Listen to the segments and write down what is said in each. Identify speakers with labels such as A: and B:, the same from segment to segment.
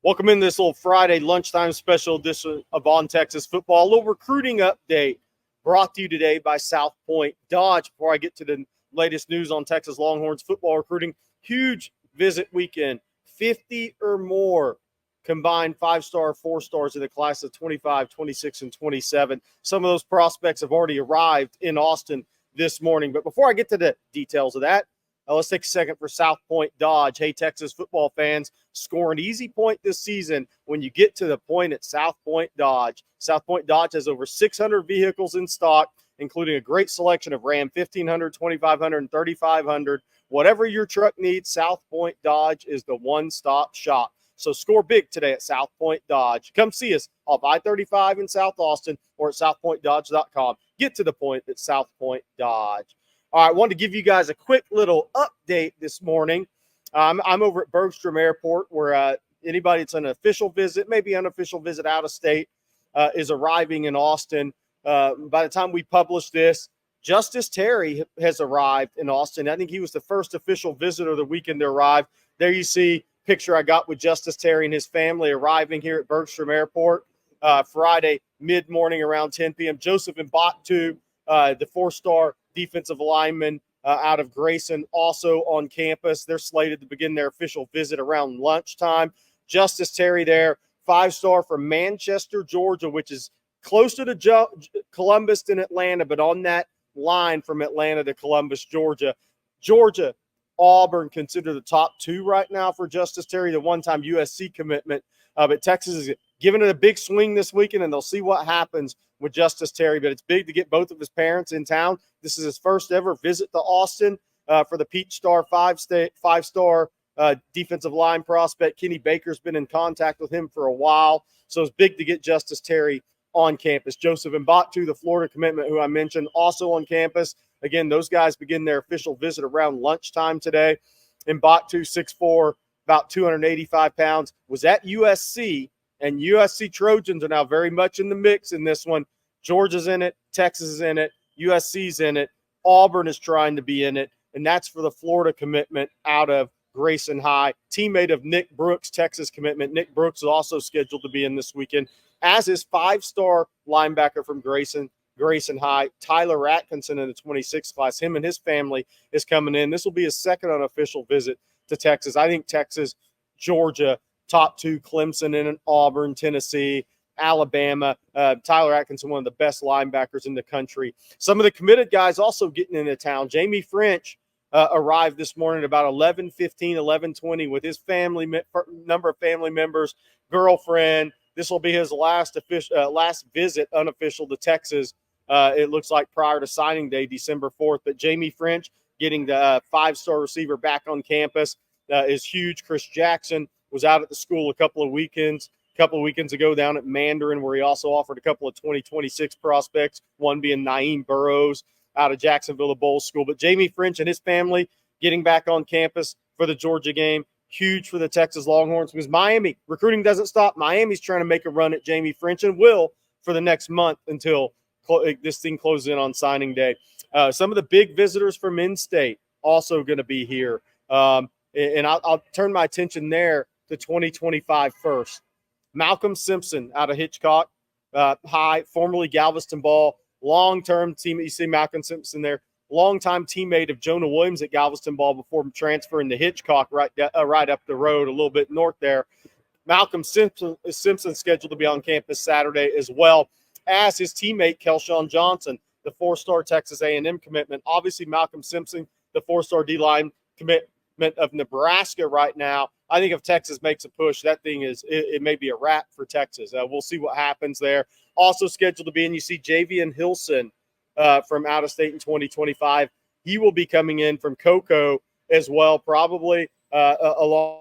A: Welcome in this little Friday lunchtime special edition of On Texas Football. A little recruiting update brought to you today by South Point Dodge. Before I get to the latest news on Texas Longhorns football recruiting, huge visit weekend. 50 or more combined 5-star, 4-stars in the class of 25, 26, and 27. Some of those prospects have already arrived in Austin this morning. But before I get to the details of that, let's take a second for South Point Dodge. Hey, Texas football fans, score an easy point this season when you get to the point at South Point Dodge. South Point Dodge has over 600 vehicles in stock, including a great selection of Ram 1500, 2500, and 3500. Whatever your truck needs, South Point Dodge is the one-stop shop. So score big today at South Point Dodge. Come see us off I-35 in South Austin or at southpointdodge.com. Get to the point at South Point Dodge. All right, I wanted to give you guys a quick little update this morning. I'm over at Bergstrom Airport where anybody that's an official visit, maybe unofficial visit out of state, is arriving in Austin. By the time we publish this, Justus Terry has arrived in Austin. I think he was the first official visitor of the weekend to arrive. There you see a picture I got with Justus Terry and his family arriving here at Bergstrom Airport Friday mid-morning around 10 p.m. Joseph Mbaktu, the 4-star defensive lineman out of Grayson, also on campus. They're slated to begin their official visit around lunchtime. Justus Terry there, 5-star from Manchester, Georgia, which is closer to Columbus than Atlanta, but on that line from Atlanta to Columbus, Georgia. Georgia, Auburn consider the top two right now for Justus Terry, the one-time USC commitment. But Texas is giving it a big swing this weekend, and they'll see what happens with Justus Terry. But it's big to get both of his parents in town. This is his first ever visit to Austin for the Peach Star 5-star defensive line prospect. Kenny Baker's been in contact with him for a while, so it's big to get Justus Terry on campus. Joseph Mbaktu, the Florida commitment who I mentioned, also on campus. Again, those guys begin their official visit around lunchtime today. Mbaktu, 6'4", about 285 pounds, was at USC, and USC Trojans are now very much in the mix in this one. Georgia's in it, Texas is in it, USC's in it, Auburn is trying to be in it, and that's for the Florida commitment out of Grayson High. Teammate of Nick Brooks, Texas commitment. Nick Brooks is also scheduled to be in this weekend, as is 5-star linebacker from Grayson High, Tyler Atkinson in the 26th class. Him and his family is coming in. This will be his second unofficial visit to Texas. I think Texas, Georgia, top two, Clemson and Auburn, Tennessee, Alabama. Tyler Atkinson, one of the best linebackers in the country. Some of the committed guys also getting into town. Jamie French arrived this morning at about 11:15, 11:20 with his family, number of family members, girlfriend. This will be his last visit unofficial to Texas. It looks like prior to signing day, December 4th. But Jamie French getting the 5-star receiver back on campus is huge. Chris Jackson was out at the school a couple of weekends ago down at Mandarin, where he also offered a couple of 2026 prospects, one being Naeem Burrows out of Jacksonville Bowl School. But Jamie French and his family getting back on campus for the Georgia game. Huge for the Texas Longhorns because Miami, recruiting doesn't stop. Miami's trying to make a run at Jamie French and will for the next month until this thing closes in on signing day. Some of the big visitors from in-state also going to be here. And I'll turn my attention there to 2025 first. Malcolm Simpson out of Hitchcock High, formerly Galveston Ball, long-term team. You see Malcolm Simpson there, longtime teammate of Jonah Williams at Galveston Ball before transferring to Hitchcock right up the road a little bit north there. Malcolm Simpson is scheduled to be on campus Saturday as well as his teammate Kelshawn Johnson, the 4-star Texas A&M commitment. Obviously, Malcolm Simpson, the 4-star D-line commitment of Nebraska right now. I think if Texas makes a push, that thing it may be a wrap for Texas. We'll see what happens there. Also scheduled to be in, you see Javian Hilson from out of state in 2025. He will be coming in from Cocoa as well, probably along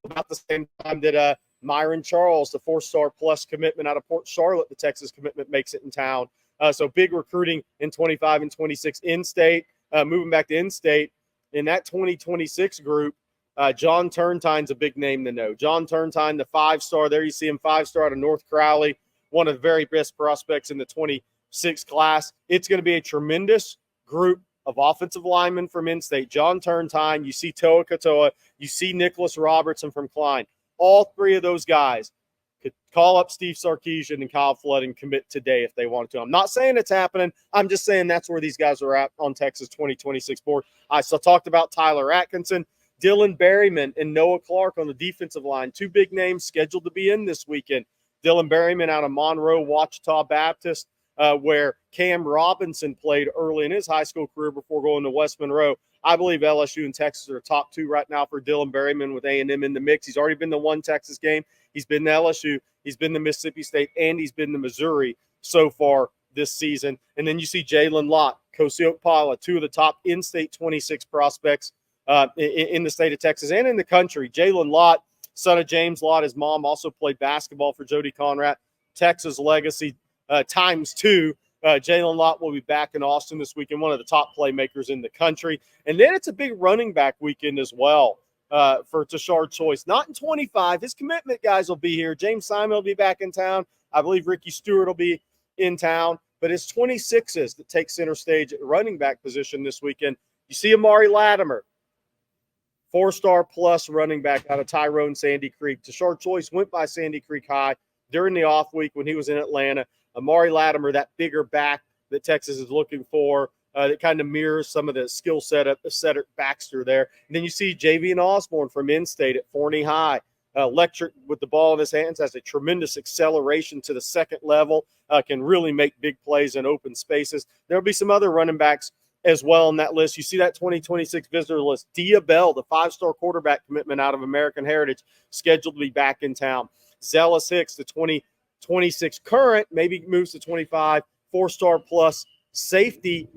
A: about the same time that Myron Charles, the 4-star plus commitment out of Port Charlotte, the Texas commitment, makes it in town. So big recruiting in 25 and 26 in-state. Moving back to in-state, in that 2026 group, John Turntine's a big name to know. John Turntine, the 5-star. There you see him, 5-star out of North Crowley, one of the very best prospects in the 26 class. It's going to be a tremendous group of offensive linemen from in-state. John Turntine, you see Toa Katoa, you see Nicholas Robertson from Klein. All three of those guys could call up Steve Sarkisian and Kyle Flood and commit today if they wanted to. I'm not saying it's happening. I'm just saying that's where these guys are at on Texas 2026 board. I still talked about Tyler Atkinson, Dylan Berryman, and Noah Clark on the defensive line. Two big names scheduled to be in this weekend. Dylan Berryman out of Monroe, Ouachita Baptist, where Cam Robinson played early in his high school career before going to West Monroe. I believe LSU and Texas are top two right now for Dylan Berryman with A&M in the mix. He's already been to one Texas game. He's been to LSU. He's been to Mississippi State, and he's been to Missouri so far this season. And then you see Jalen Lott, Kosio Pala, two of the top in-state 26 prospects in the state of Texas and in the country. Jalen Lott, son of James Lott, his mom also played basketball for Jody Conrad. Texas legacy times two. Jalen Lott will be back in Austin this weekend, one of the top playmakers in the country. And then it's a big running back weekend as well for Tashard Choice. Not in 25. His commitment guys will be here. James Simon will be back in town. I believe Ricky Stewart will be in town. But it's 26s that take center stage at the running back position this weekend. You see Amari Latimer, 4-star plus running back out of Tyrone Sandy Creek. Tashard Choice went by Sandy Creek High during the off week when he was in Atlanta. Amari Latimer, that bigger back that Texas is looking for, that kind of mirrors some of the skill set of Cedric Baxter there. And then you see Javian Osborne from in-state at Forney High. Electric with the ball in his hands, has a tremendous acceleration to the second level, can really make big plays in open spaces. There'll be some other running backs as well on that list. You see that 2026 visitor list. Dia Bell, the 5-star quarterback commitment out of American Heritage, scheduled to be back in town. Zealous Hicks, the 2026 current, maybe moves to 25, 4-star plus safety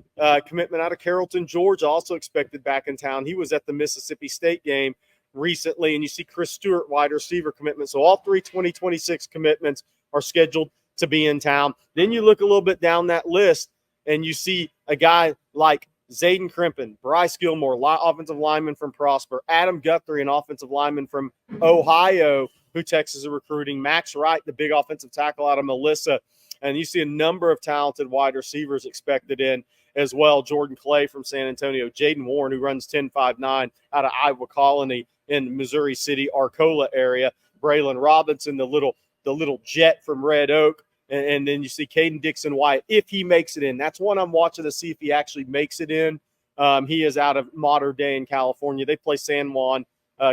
A: commitment out of Carrollton, Georgia, also expected back in town. He was at the Mississippi State game recently, and you see Chris Stewart, wide receiver commitment. So all three 2026 commitments are scheduled to be in town. Then you look a little bit down that list, and you see a guy like Zayden Crimpin, Bryce Gilmore, offensive lineman from Prosper, Adam Guthrie, an offensive lineman from Ohio, who Texas is recruiting, Max Wright, the big offensive tackle out of Melissa, and you see a number of talented wide receivers expected in as well. Jordan Clay from San Antonio, Jaden Warren, who runs 10.59 out of Iowa Colony in Missouri City, Arcola area, Braylon Robinson, the little jet from Red Oak. And then you see Caden Dixon-Wyatt, if he makes it in. That's one I'm watching to see if he actually makes it in. He is out of Mater Dei in California. They play San Juan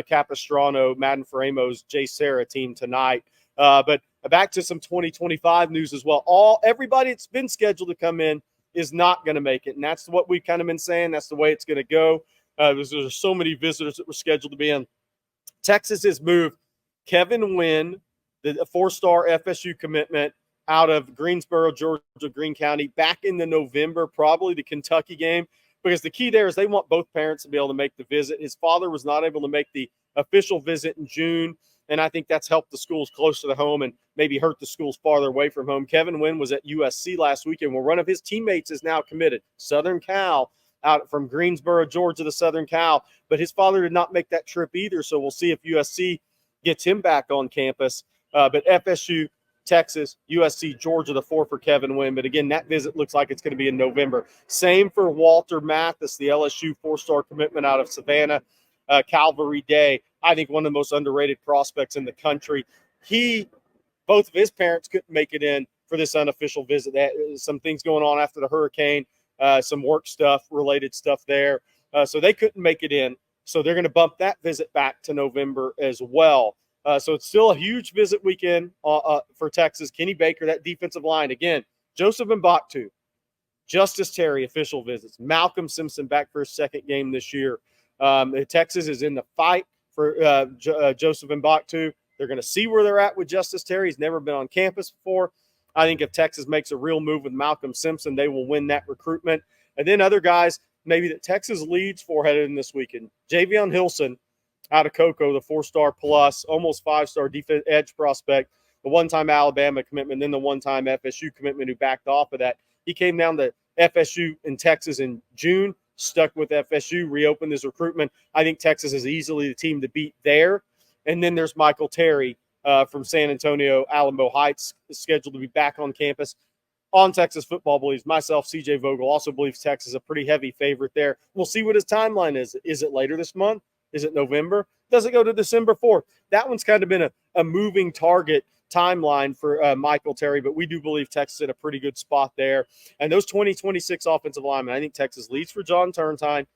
A: Capistrano, Madden Framo's Jay Serra team tonight. But back to some 2025 news as well. Everybody that's been scheduled to come in is not going to make it. And that's what we've kind of been saying. That's the way it's going to go. There's so many visitors that were scheduled to be in. Texas has moved Kevin Wynn, the 4-star FSU commitment, out of Greensboro, Georgia, Greene County, back in the November, probably the Kentucky game, because the key there is they want both parents to be able to make the visit. His father was not able to make the official visit in June, and I think that's helped the schools closer to home and maybe hurt the schools farther away from home. Kevin Wynn was at USC last weekend, where one of his teammates is now committed, Southern Cal, out from Greensboro, Georgia to Southern Cal, but his father did not make that trip either, so we'll see if USC gets him back on campus. But FSU, Texas, USC, Georgia, the 4 for Kevin Wynn. But again, that visit looks like it's going to be in November. Same for Walter Mathis, the LSU 4-star commitment out of Savannah, Calvary Day. I think one of the most underrated prospects in the country. Both of his parents couldn't make it in for this unofficial visit. Some things going on after the hurricane, some work stuff, related stuff there. So they couldn't make it in. So they're going to bump that visit back to November as well. So it's still a huge visit weekend for Texas. Kenny Baker, that defensive line. Again, Joseph Mbaktu, Justus Terry, official visits. Malcolm Simpson back for his second game this year. Texas is in the fight for Joseph Mbaktu. They're going to see where they're at with Justus Terry. He's never been on campus before. I think if Texas makes a real move with Malcolm Simpson, they will win that recruitment. And then other guys maybe that Texas leads for headed in this weekend. Javion Hilson, out of Cocoa, the 4-star plus, almost 5-star defense edge prospect, the one-time Alabama commitment, then the one-time FSU commitment who backed off of that. He came down to FSU in Texas in June, stuck with FSU, reopened his recruitment. I think Texas is easily the team to beat there. And then there's Michael Terry from San Antonio, Alamo Heights, scheduled to be back on campus. On Texas football believes, myself, CJ Vogel, also believes Texas is a pretty heavy favorite there. We'll see what his timeline is. Is it later this month? Is it November? Does it go to December 4th? that one's kind of been a moving target timeline for Michael Terry, but we do believe Texas in a pretty good spot there. And those 2026 offensive linemen, I think Texas leads for John Turntine.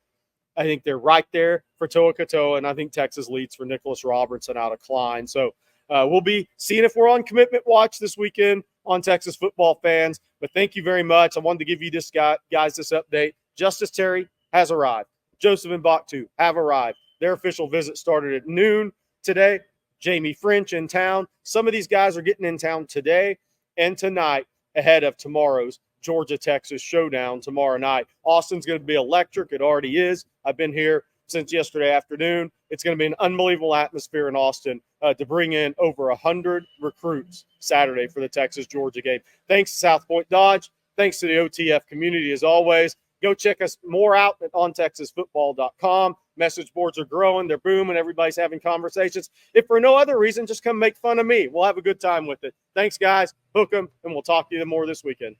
A: I think they're right there for Toa Katoa, and I think Texas leads for Nicholas Robertson out of Klein. So we'll be seeing if we're on commitment watch this weekend on Texas football fans. But thank you very much. I wanted to give you this guys this update. Justus Terry has arrived. Joseph and Bachtu have arrived. Their official visit started at noon today. Jamie French in town. Some of these guys are getting in town today and tonight ahead of tomorrow's Georgia-Texas showdown tomorrow night. Austin's going to be electric. It already is. I've been here since yesterday afternoon. It's going to be an unbelievable atmosphere in Austin to bring in over 100 recruits Saturday for the Texas-Georgia game. Thanks to South Point Dodge. Thanks to the OTF community as always. Go check us more out at ontexasfootball.com. Message boards are growing. They're booming. Everybody's having conversations. If for no other reason, just come make fun of me. We'll have a good time with it. Thanks, guys. Hook 'em, and we'll talk to you more this weekend.